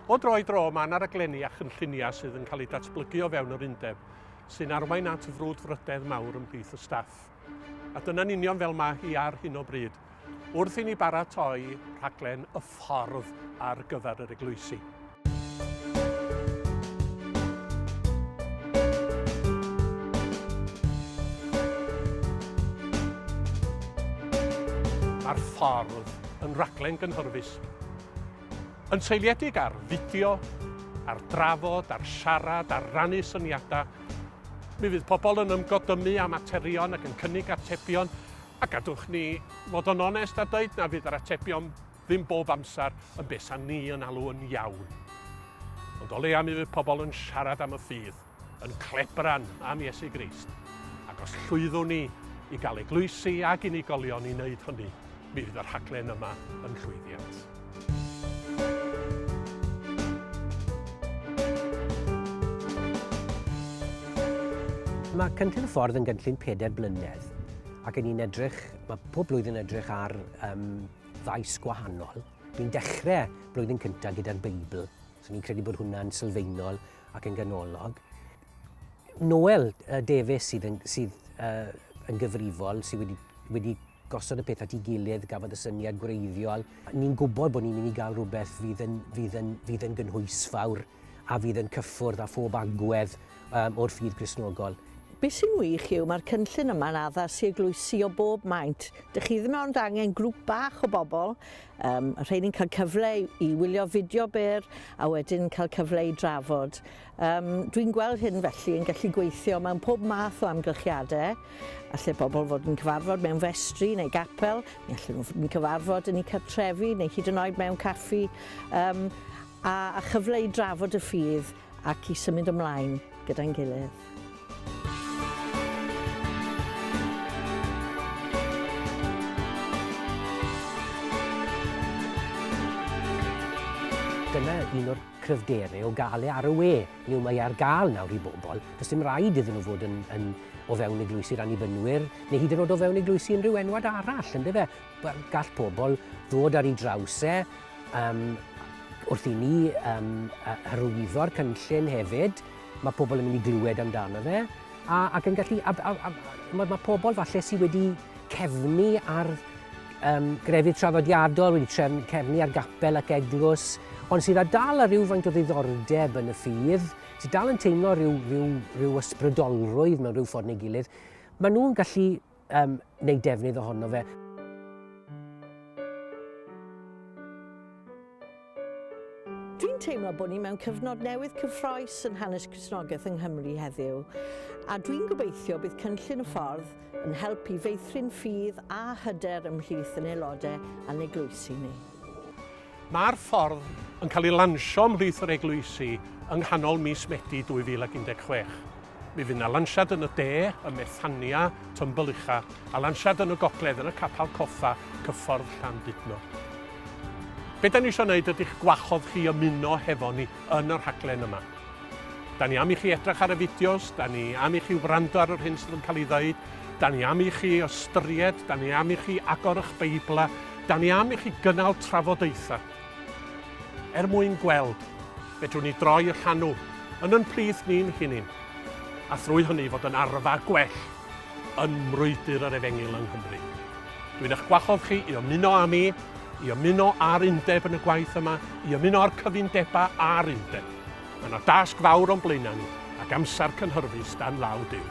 O dro i dro mae yna raglenni a chynlluniau sydd yn cael eu datblygu o fewn yr undeb, sy'n arwain at frwdfrydedd mawr ymhlith y staff. A dyna'n union fel mae hi ar hyn o bryd, wrth i ni baratoi rhaglen y ffordd ar gyfer yr eglwysi. Mae'r ffordd yn raglen gynhyrfus. Yn seiliedig ar fideo, ar drafod, ar siarad, ar rannu syniadau, mi fydd pobl yn ymgodymu am materion ac yn cynnig atebion, a gadwch ni fod yn onest a dweud na fydd yr atebion ddim bob amser yn beth sa ni yn alw yn iawn. Ond o leia mi fydd pobl yn siarad am y ffydd, yn clebran am Iesu Grist. Ac os llwyddwn ni i gael eglwysi ac unigolion i wneud hynny, mi fydd yr rhaglen yma yn llwyddiant. Mae Cynllun y Ffordd yn gynllun 4 blynedd ac yn edrych, mae pob blwyddyn edrych ar faes gwahanol. Dwi'n dechrau blwyddyn cyntaf gyda'r Beibl, so ni'n credu bod hwnna'n sylfaenol ac yn ganolog. Noel Davies sydd yn gyfrifol, sydd wedi gosod y peth at ei gilydd, gafodd y syniad gwreiddiol. Ni'n gwybod bod ni'n mynd i gael rhywbeth fydd yn gynhwysfawr a fydd yn cyffwrdd â phob agwedd o'r ffydd Cristnogol. Be sy'n wych yw mae'r cynllun yma'n addas i eglwysi o bob maint. Dych chi ddim ond angen grŵp bach o bobl, rhaid ni'n cael cyfle i wylio fideo byr a wedyn cael cyfle i drafod. Dwi'n gweld hyn felly yn gallu gweithio mewn pob math o amgylchiadau. Alle bobl fod yn cyfarfod mewn festri neu gapel, neu allan nhw fod yn cyfarfod yn eu cartrefi neu hyd yn oed mewn caffi, a chyfle i drafod y ffydd ac i symud ymlaen gyda'n gilydd. Dyna un o'r cryfderau o gael ar y we. Mae ar gael nawr i bobl. Does dim rhaid iddyn nhw fod o fewn eglwysi'r annibynwyr, neu hyd yn oed o fewn eglwysi unrhyw enwad arall, ynddo fe? Gall pobl ddod ar ei draws wrth i ni hyrwyddo'r cynllun hefyd. Mae pobl yn mynd i glywed amdano fe. Ac yn gallu, mae pobl falle sydd wedi cefnu ar grefydd traddodiadol, wedi cefnu ar gapel ac eglwys, ond sydd â dal a rhyw faint o ddiddordeb yn y ffydd, sydd dal yn teimlo rhyw ysbrydolrwydd mewn rhyw ffordd neu gilydd, maen nhw'n gallu wneud defnydd ohono fe. Dwi'n teimlo bod ni mewn cyfnod newydd cyffrous yn hanes Cristnogaeth yng Nghymru heddiw, a dwi'n gobeithio bydd Cynllun y Ffordd yn helpu feithrin ffydd a hyder ymhlith yn aelodau a'n eglwysi ni. Mae'r ffordd yn cael ei lansio ymhlith yr eglwysi yng nghanol mis Medi 2016. Mi fydd yna lansiad yn y de, y Methania, Tymblycha, a lansiad yn y gogledd yn y Capal Coffa, Ffordd Llandudno. Be da ni eisiau gwneud ydych gwachodd chi ymuno hefo ni yn yr rhaglen yma. Da ni am i chi edrych ar y fideos, da ni am i chi wrando ar yr hyn sydd yn cael ei ddweud, da ni am i chi ystyried, da ni am i chi agor eich Beibla, da ni am i chi gynnal trafodaethau. Mwyn gweld, fedrwn ni droi y llanw yn plith ni'n hunin, a thrwy hynny fod yn arfa gwell yn mrwydr yr Efengil yng Nghymru. Dwi'n eich gwachodd chi i ymuno â mi, i ymuno ar undeb yn y gwaith yma, i ymuno ar cyfundebau a'r undeb. Mae yna dasg fawr o'n blaenau ni, ac amser cynhyrfus dan law Duw.